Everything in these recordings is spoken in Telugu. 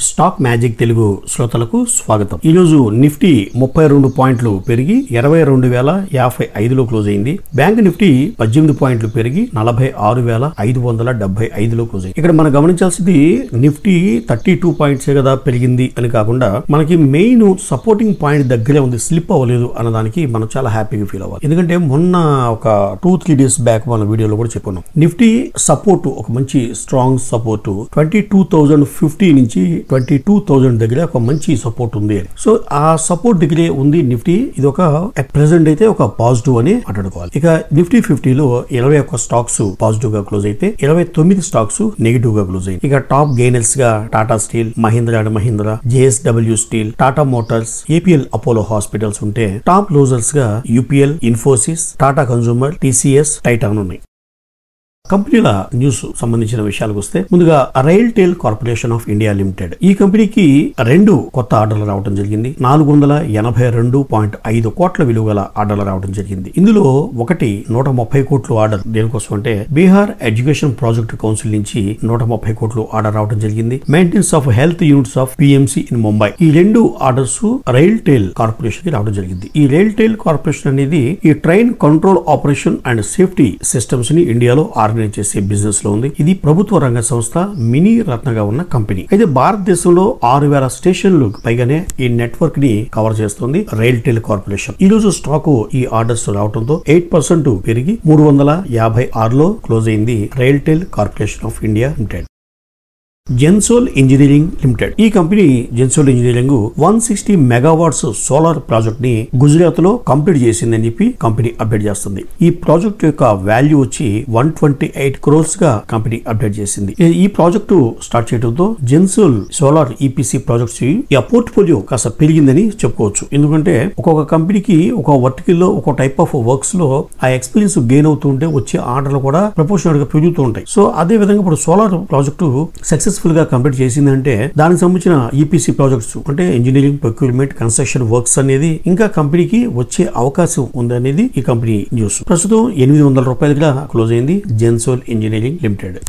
స్టాక్ మ్యాజిక్ తెలుగు శ్రోతలకు స్వాగతం. ఈ రోజు నిఫ్టీ 32 పాయింట్లు పెరిగి 22,055లో క్లోజ్ అయింది. బ్యాంక్ నిఫ్టీ 18 పాయింట్లు పెరిగి 46,575లో క్లోజ్ అయింది. ఇక్కడ మనం గమనించాల్సింది నిఫ్టీ 32 పాయింట్సే కదా పెరిగింది అని కాకుండా మనకి మెయిన్ సపోర్టింగ్ పాయింట్ దగ్గరే ఉంది, స్లిప్ అవ్వలేదు అన్నదానికి మనం చాలా హ్యాపీగా ఫీల్ అవ్వాలి. ఎందుకంటే మొన్న ఒక 2-3 డేస్ బ్యాక్ మన వీడియోలో కూడా చెప్పుకున్నాం, నిఫ్టీ సపోర్ట్ ఒక మంచి స్ట్రాంగ్ సపోర్ట్ 22,050 నుంచి 22,000 దగ్గర ఒక మంచి సపోర్ట్ ఉంది అని. సో ఆ సపోర్ట్ దగ్గరే ఉంది నిఫ్టీ. ఇది ఒక అట్ ప్రెసెంట్ అయితే ఒక పాజిటివ్ అని మాట్లాడుకోవాలి. ఇక నిఫ్టీ 50లో 21 స్టాక్స్ పాజిటివ్ గా క్లోజ్ అయితే 29 స్టాక్స్ నెగిటివ్ గా క్లోజ్ అయ్యాయి. ఇక టాప్ గెయినర్స్ గా Tata steel, Mahindra and Mahindra, JSW steel, Tata Motors, APL Apollo hospitals ఉంటే టాప్ లూజర్స్ గా UPL, Infosys, Tata consumer, TCS, Titan ఉన్నాయి. కంపెనీల న్యూస్ సంబంధించిన విషయాలకు వస్తే ముందుగా RailTel corporation of India limited, ఈ కంపెనీకి 2 కొత్త ఆర్డర్లు రావడం జరిగింది. 482.5 కోట్ల విలువ గల ఆర్డర్లు రావడం జరిగింది. ఇందులో ఒకటి 130 కోట్లు ఆర్డర్ దేనికోసం అంటే బీహార్ ఎడ్యుకేషన్ ప్రాజెక్ట్ కౌన్సిల్ నుంచి 130 కోట్లు ఆర్డర్ రావడం జరిగింది. Maintenance of health units of PMC in Mumbai, ఈ 2 ఆర్డర్స్ రైల్టెల్ కార్పొరేషన్ కి రావడం జరిగింది. ఈ రైల్టెల్ కార్పొరేషన్ అనేది ఈ train control operation and safety systems ని ఇండియాలో చేసే బిజినెస్ లో ఉంది. ఇది ప్రభుత్వ రంగ సంస్థ, మినీ రత్నగా ఉన్న కంపెనీ. అయితే భారతదేశంలో 6,000 స్టేషన్లు పైగానే ఈ నెట్వర్క్ ని కవర్ చేస్తుంది రైల్టెల్ కార్పొరేషన్. ఈ రోజు స్టాక్ ఈ ఆర్డర్స్ రావడంతో 8% పెరిగి 356లో క్లోజ్ అయింది RailTel corporation of India limited. Gensol engineering limited, ఈ company Gensol engineering 160 megawatts solar project ని గుజరాత్ లో కంప్లీట్ చేసిందని చెప్పి కంపెనీ అప్డేట్ చేస్తుంది. ఈ ప్రాజెక్ట్ యొక్క వాల్యూ వచ్చి 128 crores గా కంపెనీ అప్డేట్ చేసింది. ఈ ప్రాజెక్టు స్టార్ట్ చేయడంతో జెన్సోల్ సోలార్ EPC ప్రాజెక్ట్స్ ఈ పోర్ట్ఫోలియో కాస్త పెరిగిందని చెప్పుకోవచ్చు. ఎందుకంటే ఒక్కొక్క కంపెనీకి ఒక వర్టికల్ లో ఒక టైప్ ఆఫ్ వర్క్స్ లో ఆ ఎక్స్పీరియన్స్ గెయిన్ అవుతుంటే వచ్చే ఆర్డర్లు కూడా ప్రపోర్షనల్ గా పెరుగుతూ ఉంటాయి. సో అదే విధంగా ఇప్పుడు సోలార్ ప్రాజెక్టు సక్సెస్ఫుల్ గా కంప్లీట్ చేసిందంటే దానికి సంబంధించిన EPC ప్రాజెక్ట్స్ అంటే ఇంజనీరింగ్, ప్రొక్యూర్మెంట్, కన్స్ట్రక్షన్ వర్క్స్ అనేది ఇంకా కంపెనీకి వచ్చే అవకాశం ఉందనేది ఈ కంపెనీ న్యూస్. ప్రస్తుతం 800 రూపాయలుగా క్లోజ్ అయింది Gensol engineering limited.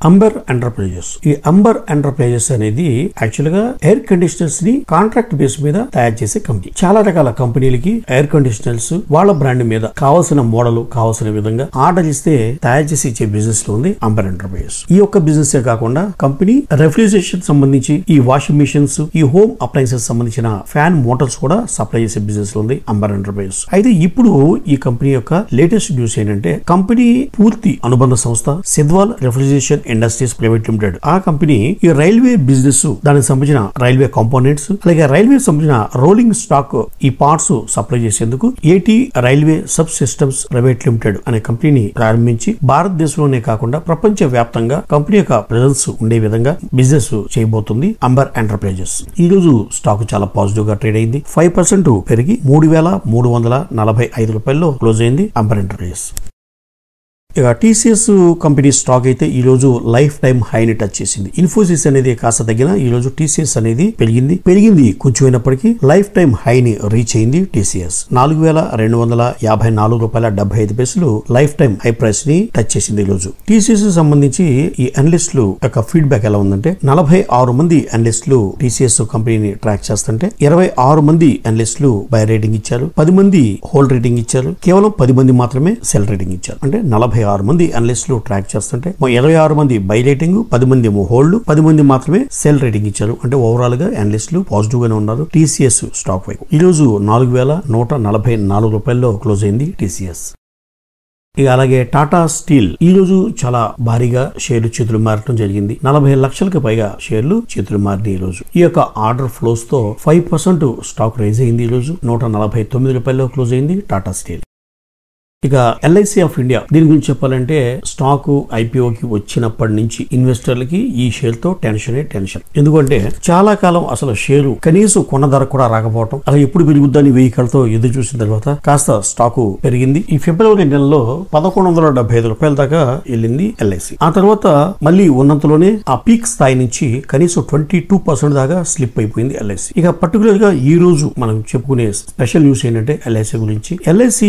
Amber enterprises, ఈ అంబర్ ఎంటర్ప్రైజెస్ అనేది యాక్చువల్ గా ఎయిర్ కండిషనర్స్ ని కాంట్రాక్ట్ బేస్ మీద తయారు చేసే కంపెనీ. చాలా రకాల కంపెనీలకి ఎయిర్ కండిషనర్స్ వాళ్ళ బ్రాండ్ మీద కావాల్సిన మోడల్, కావాల్సిన విధంగా ఆర్డర్ ఇస్తే తయారు చేసి ఇచ్చే బిజినెస్ లో ఉంది అంబర్ ఎంటర్ప్రైజెస్. ఈ ఒక్క బిజినెస్ కాకుండా కంపెనీ రెఫ్రిజరేషన్ సంబంధించి ఈ వాషింగ్ మిషన్స్, ఈ హోమ్ అప్లయన్సెస్ సంబంధించిన ఫ్యాన్ మోటార్స్ కూడా సప్లై చేసే బిజినెస్ లో ఉంది అంబర్ ఎంటర్ప్రైజెస్. అయితే ఇప్పుడు ఈ కంపెనీ యొక్క లేటెస్ట్ న్యూస్ ఏంటంటే కంపెనీ పూర్తి అనుబంధ సంస్థ సిద్వాల్ రెఫ్రిజరేషన్ ఇండస్ట్రీస్ ప్రైవేట్ లిమిటెడ్, ఆ కంపెనీ ఈ రైల్వే బిజినెస్, దానికి సంబంధించిన రైల్వే కాంపోనెంట్స్ అలాగే రైల్వే సంబంధించిన రోలింగ్ స్టాక్ ఈ పార్ట్స్ సప్లై చేసేందుకు AT railway sub systems private limited అనే కంపెనీని ప్రారంభించి భారతదేశంలోనే కాకుండా ప్రపంచ వ్యాప్తంగా కంపెనీ యొక్క ప్రెజెన్స్ ఉండే విధంగా బిజినెస్ చేయబోతుంది అంబర్ ఎంటర్ప్రైజెస్. ఈ రోజు స్టాక్ చాలా పాజిటివ్ గా ట్రేడ్ అయింది. 5% పెరిగి 3,345 రూపాయల్లో క్లోజ్ అయింది అంబర్ ఎంటర్ప్రైజెస్. ఇక TCS కంపెనీ స్టాక్ అయితే ఈ రోజు లైఫ్ టైం హైని టచ్ చేసింది. ఇన్ఫోసిస్ అనేది కాస్త తగ్గిన ఈ రోజు TCS అనేది పెరిగింది కొంచెం అయినప్పటికీ లైఫ్ టైం హైని రీచ్ అయింది. TCS 4,254 రూపాయల 75 పైసలు లైఫ్ టైం హై ప్రైస్ ని టచ్ చేసింది. ఈ రోజు TCS సంబంధించి ఈ అనలిస్టులు యొక్క ఫీడ్బ్యాక్ ఎలా ఉందంటే 46 మంది అనలిస్టులు TCS కంపెనీని ట్రాక్ చేస్తుంటే 26 మంది అనలిస్టులు బై రేటింగ్ ఇచ్చారు, 10 మంది హోల్డ్ రేటింగ్ ఇచ్చారు, కేవలం 10 మంది మాత్రమే సెల్ రేటింగ్ ఇచ్చారు. అంటే 46 మంది అనలిస్టులు ట్రాక్ చేస్తుంటే 26 మంది బై రేటింగ్, 10 మంది హోల్డ్, 10 మంది మాత్రమే సెల్ రేటింగ్ ఇచ్చారు. అంటే ఓవరాల్ గా అనలిస్టులు పాజిటివ్ గానే ఉన్నారు TCS స్టాక్ వైపు. ఈ రోజు 4,144 రూపాయల్లో క్లోజ్ అయింది TCS. ఇక అలాగే టాటా స్టీల్ ఈ రోజు చాలా భారీగా షేర్లు చేతులు మారడం జరిగింది. 40 లక్షలకు పైగా షేర్లు చేతులు మారినాయి. ఈ రోజు ఈ యొక్క ఆర్డర్ ఫ్లోస్ తో 5% స్టాక్ రైజ్ అయింది. ఈ రోజు 149 రూపాయల్లో క్లోజ్ అయింది టాటా స్టీల్. ఇక LIC ఆఫ్ ఇండియా, దీని గురించి చెప్పాలంటే స్టాక్ IPOకి వచ్చినప్పటి నుంచి ఇన్వెస్టర్లకి ఈ షేర్ తో టెన్షన్. ఎందుకంటే చాలా కాలం అసలు షేరు కనీసం కొన్న ధర కూడా రాకపోవటం, అలా ఎప్పుడు పెరుగుద్దని 1000 కళ్ళతో ఎదురు చూసిన తర్వాత కాస్త స్టాకు పెరిగింది. ఈ ఫిబ్రవరి నెలలో 1175 రూపాయల దాకా వెళ్ళింది LIC. ఆ తర్వాత మళ్ళీ ఉన్నంతలోనే ఆ పీక్ స్థాయి నుంచి కనీసం 22% దాకా స్లిప్ అయిపోయింది LIC. ఇక పర్టికులర్ గా ఈ రోజు మనం చెప్పుకునే స్పెషల్ న్యూస్ ఏంటంటే LIC గురించి. LIC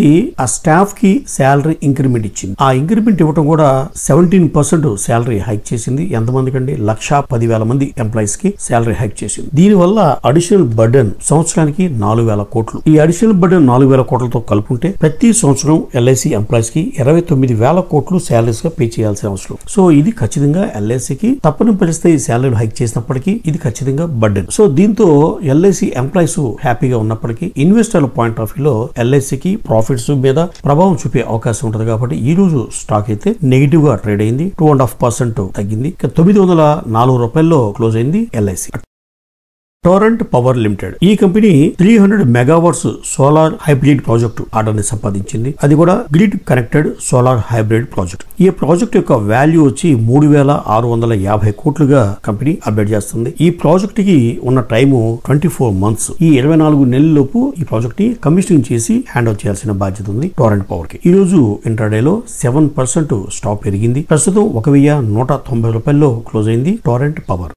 ఆ స్టాఫ్ కి శాలరీ ఇంక్రిమెంట్ ఇచ్చింది. ఆ ఇంక్రిమెంట్ ఇవ్వడం కూడా 17% శాలరీ హైక్ చేసింది. ఎంతమందికి అండి? 1,10,000 మంది ఎంప్లాయీస్ కి శాలరీ హైక్ చేసింది. దీని వల్ల అడిషనల్ బర్డెన్ సంవత్సరానికి 4,000 కోట్లు. ఈ అడిషనల్ బర్డెన్ 4,000 కోట్లతో కలుపుకుంటే ప్రతి సంవత్సరం ఎల్ఐసి ఎంప్లాయీస్ కి 29,000 కోట్లు శాలరీస్ గా పే చేయాల్సిన అవసరం. సో ఇది ఖచ్చితంగా ఎల్ఐసికి తప్పని పరిస్థితి శాలరీ హైక్ చేసినప్పటికీ ఇది ఖచ్చితంగా బర్డెన్. సో దీంతో ఎల్ఐసి ఎంప్లాయీస్ హ్యాపీగా ఉన్నప్పటికీ ఇన్వెస్టర్ల పాయింట్ ఆఫ్ వ్యూ లో ఎల్ఐసికి ప్రాఫిట్స్ మీద ప్రభావం చూపే అవకాశం ఉంటుంది. కాబట్టి ఈ రోజు స్టాక్ అయితే నెగిటివ్ గా ట్రేడ్ అయింది. 2.5% తగ్గింది. 904 రూపాయల్లో క్లోజ్ అయింది ఎల్ఐసి. టొరెంట్ పవర్ లిమిటెడ్ ఈ company 300 megawatts solar hybrid project order ని సంపాదించింది. అది కూడా grid connected solar hybrid project. ఈ ప్రాజెక్ట్ యొక్క వాల్యూ వచ్చి 3,650 కోట్లుగా కంపెనీ అప్డేట్ చేస్తుంది. ఈ ప్రాజెక్ట్ కి ఉన్న టైము 24 మంత్స్. ఈ 24 నెలలలోపు ఈ ప్రాజెక్ట్ ని కమిషనింగ్ చేసి హ్యాండ్ ఓవర్ చేయాల్సిన బాధ్యత ఉంది టొరెంట్ పవర్ కి. ఈ రోజు ఇంట్రాడేలో 7% స్టాక్ పెరిగింది. ప్రస్తుతం 1,190 రూపాయల్లో క్లోజ్ అయింది Torrent power.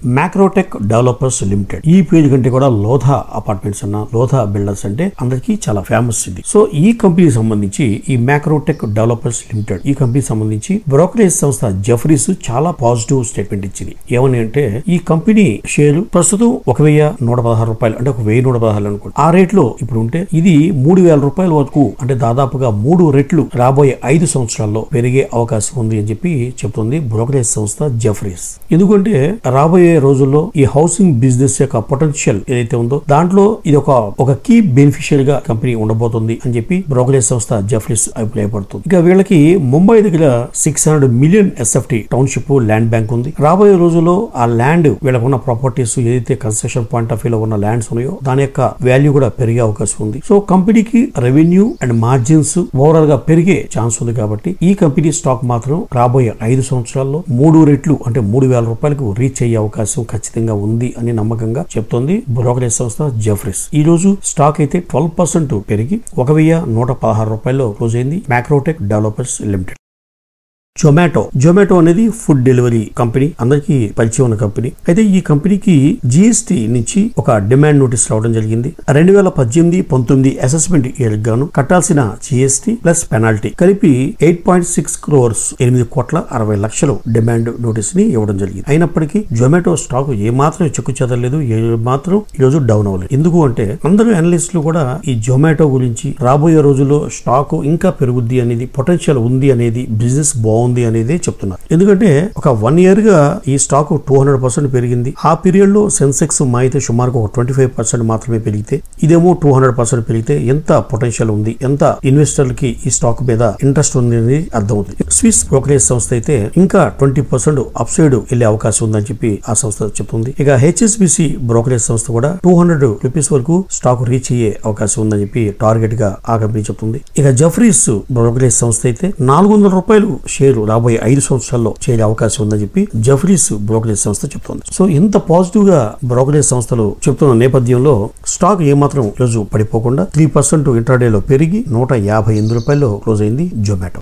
Macrotech developers limited ఈ పేరు కంటే కూడా లోథా అపార్ట్మెంట్స్ అన్న లోథా బిల్డర్స్ అంటే అందరికీ చాలా ఫేమస్ ఇది. సో ఈ కంపెనీ సంబంధించి ఈ మ్యాక్రోటెక్ డెవలపర్స్ లిమిటెడ్ ఈ కంపెనీ సంబంధించి బ్రోకరేజ్ సంస్థ జెఫ్రీస్ చాలా పాజిటివ్ స్టేట్మెంట్ ఇచ్చింది. ఏమని అంటే ఈ కంపెనీ షేరు ప్రస్తుతం 1,116 రూపాయలు అంటే 1,116 అనుకోండి. ఆ రేట్ లో ఇప్పుడు ఉంటే ఇది 3,000 రూపాయల వరకు అంటే దాదాపుగా 3 రెట్లు రాబోయే 5 సంవత్సరాల్లో పెరిగే అవకాశం ఉంది అని చెప్పి చెప్తుంది బ్రోకరేజ్ సంస్థ జెఫ్రీస్. ఎందుకంటే రాబోయే రోజుల్లో ఈ హౌసింగ్ బిజినెస్ యొక్క పొటెన్షియల్ ఏదైతే ఉందో దాంట్లో ఇది ఒక కీ బెనిఫిషియల్ గా కంపెనీ ఉండబోతుంది అని చెప్పి బ్రోకరేజ్ సంస్థ జెఫ్రీస్ అభిప్రాయపడుతుంది. ఇక వీళ్ళకి ముంబై దగ్గర 600 million SFT township land bank ఉంది. రాబోయే రోజుల్లో ఆ ల్యాండ్ వీళ్ళకు ఉన్న ప్రాపర్టీస్ ఏదైతే కన్స్ట్రక్షన్ పాయింట్ ఆఫ్ వ్యూ లో ఉన్న ల్యాండ్స్ ఉన్నాయో దాని యొక్క వాల్యూ కూడా పెరిగే అవకాశం ఉంది. సో కంపెనీకి రెవెన్యూ అండ్ మార్జిన్స్ ఓవరాల్ గా పెరిగే ఛాన్స్ ఉంది. కాబట్టి ఈ కంపెనీ స్టాక్ మాత్రం రాబోయే 5 సంవత్సరాల్లో 3 రెట్లు అంటే 3,000 రూపాయలకు రీచ్ అయ్యే అవకాశం ఖచ్చితంగా ఉంది అని నమ్మకంగా చెప్తోంది బ్రోకరేజ్ సంస్థ జెఫ్రీస్. ఈ రోజు స్టాక్ అయితే 12% పెరిగి 1,116 రూపాయల్లో క్లోజ్ అయింది మ్యాక్రోటెక్ డెవలపర్స్ లిమిటెడ్. జొమాటో అనేది ఫుడ్ డెలివరీ కంపెనీ, అందరికీ పరిచయం ఉన్న కంపెనీ. అయితే ఈ కంపెనీకి జిఎస్టీ నుంచి ఒక డిమాండ్ నోటీస్ రావడం జరిగింది. 2018-19 అసెస్మెంట్ ఇయర్ గాను కట్టాల్సిన జిఎస్టీ ప్లస్ పెనాల్టీ కలిపి 8.6 crores 8,60,00,000 డిమాండ్ నోటీస్ ని ఇవ్వడం జరిగింది. అయినప్పటికీ జొమాటో స్టాక్ ఏమాత్రం చెక్కు చెదరలేదు, ఏమాత్రం ఈ రోజు డౌన్ అవ్వలేదు. ఎందుకు అంటే అందరూ అనలిస్టులు కూడా ఈ జొమాటో గురించి రాబోయే రోజుల్లో స్టాక్ ఇంకా పెరుగుద్ది అనేది, పొటెన్షియల్ ఉంది అనేది, బిజినెస్ బాగుంది అనేది చెప్తున్నారు. ఎందుకంటే ఒక 1 year గా ఈ స్టాక్ 200% పెరిగింది. ఆ పీరియడ్ లో సెన్సెక్స్ మాయితే సుమారుగా 25% మాత్రమే పెరిగితే ఇదేమో 200% పెరిగితే ఎంత పొటెన్షియల్ ఉంది, ఎంత ఇన్వెస్టర్లకి ఈ స్టాక్ మీద ఇంట్రెస్ట్ ఉంది అనేది అర్థమవుతుంది. స్విస్ బ్రోకరేజ్ సంస్థ అయితే ఇంకా 20% అప్ సైడ్ వెళ్లే అవకాశం ఉందని చెప్పి ఆ సంస్థ చెప్తుంది. ఇక హెచ్ఎస్బిసి బ్రోకరేజ్ సంస్థ కూడా 200 రూపీస్ వరకు స్టాక్ రీచ్ అయ్యే అవకాశం ఉందని చెప్పి టార్గెట్ గా ఆ కంపెనీ చెప్తుంది. ఇక జెఫ్రీస్ బ్రోకరేజ్ సంస్థ అయితే 400 రూపాయలు షేర్ రాబోయే 5 సంవత్సరాల్లో చేరే అవకాశం ఉందని చెప్పి జెఫ్రీస్ బ్రోకరేజ్ సంస్థ చెప్తోంది. సో ఇంత పాజిటివ్ గా బ్రోకరేజ్ సంస్థలు చెప్తున్న నేపథ్యంలో స్టాక్ ఏమాత్రం రోజు పడిపోకుండా 3% ఇంట్రాడేలో పెరిగి 158 రూపాయల్లో క్లోజ్ అయింది జొమాటో.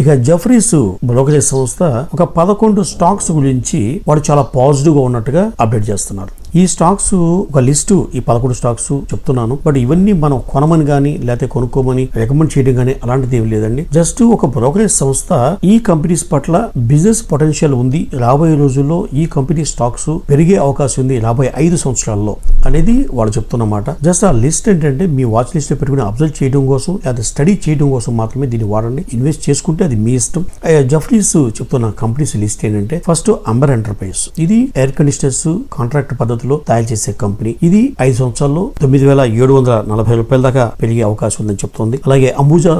ఇక జెఫ్రీస్ బ్రోకరేజ్ సంస్థ ఒక 11 స్టాక్స్ గురించి వాడు చాలా పాజిటివ్ గా ఉన్నట్టుగా అప్డేట్ చేస్తున్నారు. ఈ స్టాక్స్ ఒక లిస్టు, ఈ 11 స్టాక్స్ చెప్తున్నాను. బట్ ఇవన్నీ మనం కొనమని గానీ లేకపోతే కొనుక్కోమని రికమెండ్ చేయడం గానీ అలాంటిది ఏమి లేదండి. జస్ట్ ఒక బ్రోకరేజ్ సంస్థ ఈ కంపెనీస్ పట్ల బిజినెస్ పొటెన్షియల్ ఉంది, రాబోయే రోజుల్లో ఈ కంపెనీ స్టాక్స్ పెరిగే అవకాశం ఉంది రాబోయే 5 సంవత్సరాల్లో అనేది వాళ్ళు చెప్తున్నమాట. జస్ట్ ఆ లిస్ట్ ఏంటంటే మీ వాచ్ లిస్ట్ లో పెట్టుకుని అబ్జర్వ్ చేయడం కోసం లేదా స్టడీ చేయడం కోసం మాత్రమే దీన్ని వాడండి. ఇన్వెస్ట్ చేసుకుంటే అది మీ ఇష్టం. జెఫ్రీస్ చెప్తున్న కంపెనీస్ లిస్ట్ ఏంటంటే ఫస్ట్ అంబర్ ఎంటర్ప్రైజ్, ఇది ఎయిర్ కండిషనర్స్ కాంట్రాక్ట్ పద్ధతి తయారు చేసే కంపెనీ. ఇది 5 సంవత్సరాల్లో 9,740 రూపాయల దాకా పెరిగే అవకాశం ఉందని చెప్తోంది. అలాగే అంబుజా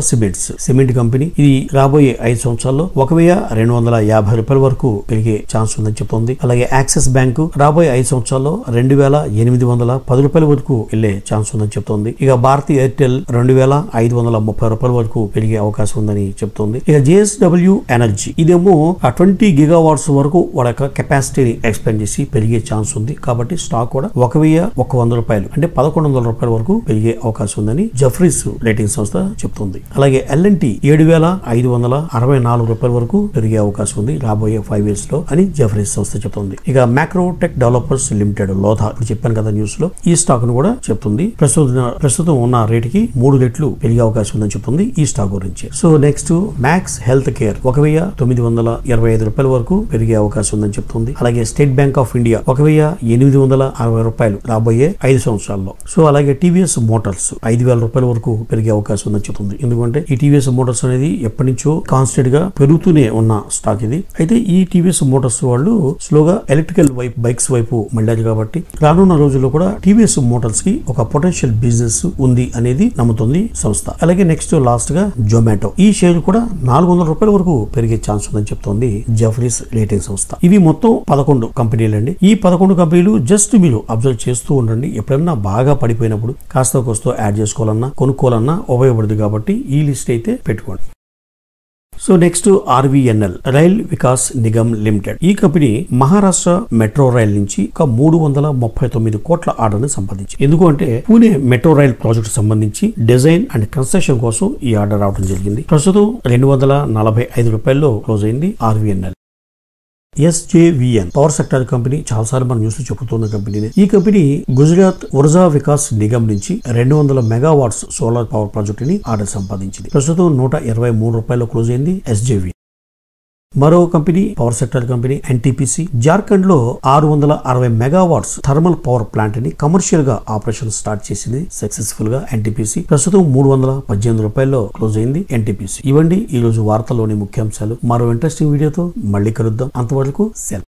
సిమెంట్ కంపెనీ, ఇది రాబోయే 5 సంవత్సరాల్లో 1,250 రూపాయల వరకు పెరిగే ఛాన్స్ ఉందని చెప్తోంది. అలాగే యాక్సిస్ బ్యాంకు రాబోయే 5 సంవత్సరాల్లో 2,810 రూపాయల వరకు వెళ్లే ఛాన్స్ ఉందని చెప్తోంది. ఇక భారతీ ఎయిర్టెల్ 2,530 రూపాయల వరకు పెరిగే అవకాశం ఉందని చెప్తోంది. ఇక జేఎస్డబ్ల్యూ ఎనర్జీ, ఇదేమో 20 GW వరకు వాళ్ళ కెపాసిటీని ఎక్స్పాండ్ చేసి పెరిగే ఛాన్స్ ఉంది. కాబట్టి కాబట్టి స్టాక్ కూడా 1,100 రూపాయలు అంటే 1,100 రూపాయల వరకు పెరిగే అవకాశం ఉందని జెఫ్రీస్ రేటింగ్ సంస్థ చెప్తుంది. అలాగే ఎల్ఎన్టీ 7,564 రూపాయల వరకు పెరిగే అవకాశం ఉంది రాబోయే 5 years లో అని జెఫ్రీస్ సంస్థ చెప్తుంది. ఇక మ్యాక్రోటెక్ డెవలపర్స్ లిమిటెడ్ లోధా చెప్పాను కదా న్యూస్ లో, ఈ స్టాక్ ను కూడా చెప్తుంది ప్రస్తుతం ఉన్న రేటుకి 3 రెట్లు పెరిగే అవకాశం ఉందని చెప్తుంది ఈ స్టాక్ గురించి. So next max health care 1,925 రూపాయల వరకు పెరిగే అవకాశం ఉందని చెప్తుంది. అలాగే స్టేట్ బ్యాంక్ ఆఫ్ ఇండియా 1,860 రూపాయలు రాబోయే 5 సంవత్సరాల్లో. సో అలాగే టీవీఎస్ మోటార్స్ 5,000 రూపాయల వరకు పెరిగే అవకాశం ఉందని చెప్తుంది. ఎందుకంటే ఈ టీవీఎస్ మోటార్స్ అనేది ఎప్పటి నుంచో కాన్స్టెంట్ గా పెరుగుతూనే ఉన్న స్టాక్ ఇది. అయితే ఈ టీవీఎస్ మోటార్స్ వాళ్ళు స్లోగా ఎలక్ట్రికల్ బైక్స్ వైపు మళ్ళారు కాబట్టి రానున్న రోజుల్లో కూడా టీవీఎస్ మోటార్స్ కి ఒక పొటెన్షియల్ బిజినెస్ ఉంది అనేది నమ్ముతుంది సంస్థ. అలాగే నెక్స్ట్ లాస్ట్ గా జొమాటో, ఈ షేర్ కూడా 400 రూపాయల వరకు పెరిగే ఛాన్స్ ఉందని చెప్తోంది జెఫ్రీస్ రేటింగ్ సంస్థ. ఇవి మొత్తం 11 కంపెనీలు అండి. ఈ 11 కంపెనీలు జస్ట్ మీరు అబ్జర్వ్ చేస్తూ ఉండండి. ఎప్పుడన్నా బాగా పడిపోయినప్పుడు కాస్త కోస్తో యాడ్ చేసుకోవాలన్నా కొనుక్కోవాలన్నా ఉపయోగపడుతుంది కాబట్టి ఈ లిస్ట్ అయితే పెట్టుకోండి. So next RVNL rail Vikas Nigam limited. ఈ కంపెనీ మహారాష్ట్ర మెట్రో రైల్ నుంచి ఒక 339 కోట్ల ఆర్డర్ ని సంపాదించింది. ఎందుకు అంటే పూణే మెట్రో రైల్ ప్రాజెక్ట్ సంబంధించి డిజైన్ అండ్ కన్స్ట్రక్షన్ కోసం ఈ ఆర్డర్ రావడం జరిగింది. ప్రస్తుతం 245 రూపాయల్లో క్లోజ్ అయింది RVNL. SJVN power sector company చాలాసార్లు మనం న్యూస్ చెబుతున్న కంపెనీ. ఈ కంపెనీ గుజరాత్ ఉర్జా వికాస్ నిగమ్ నుంచి 200 మెగావాట్స్ సోలార్ పవర్ ప్రాజెక్ట్ ని ఆర్డర్ సంపాదించింది. ప్రస్తుతం 123 రూపాయల్లో క్లోజ్ అయింది ఎస్జేవి. మరో company power sector company NTPC Jharkhand లో 660 మెగావాట్స్ థర్మల్ పవర్ ప్లాంట్ ని కమర్షియల్ గా ఆపరేషన్ స్టార్ట్ చేసింది సక్సెస్ఫుల్ గా ఎన్టీపీసీ. ప్రస్తుతం 318 రూపాయల్లో క్లోజ్ అయింది ఎన్టీపీసీ. ఇవ్వండి ఈ రోజు వార్తల్లోని ముఖ్యాంశాలు. మరో ఇంట్రెస్టింగ్ వీడియోతో మళ్ళీ కలుద్దాం. అంతవరకు సెలవు.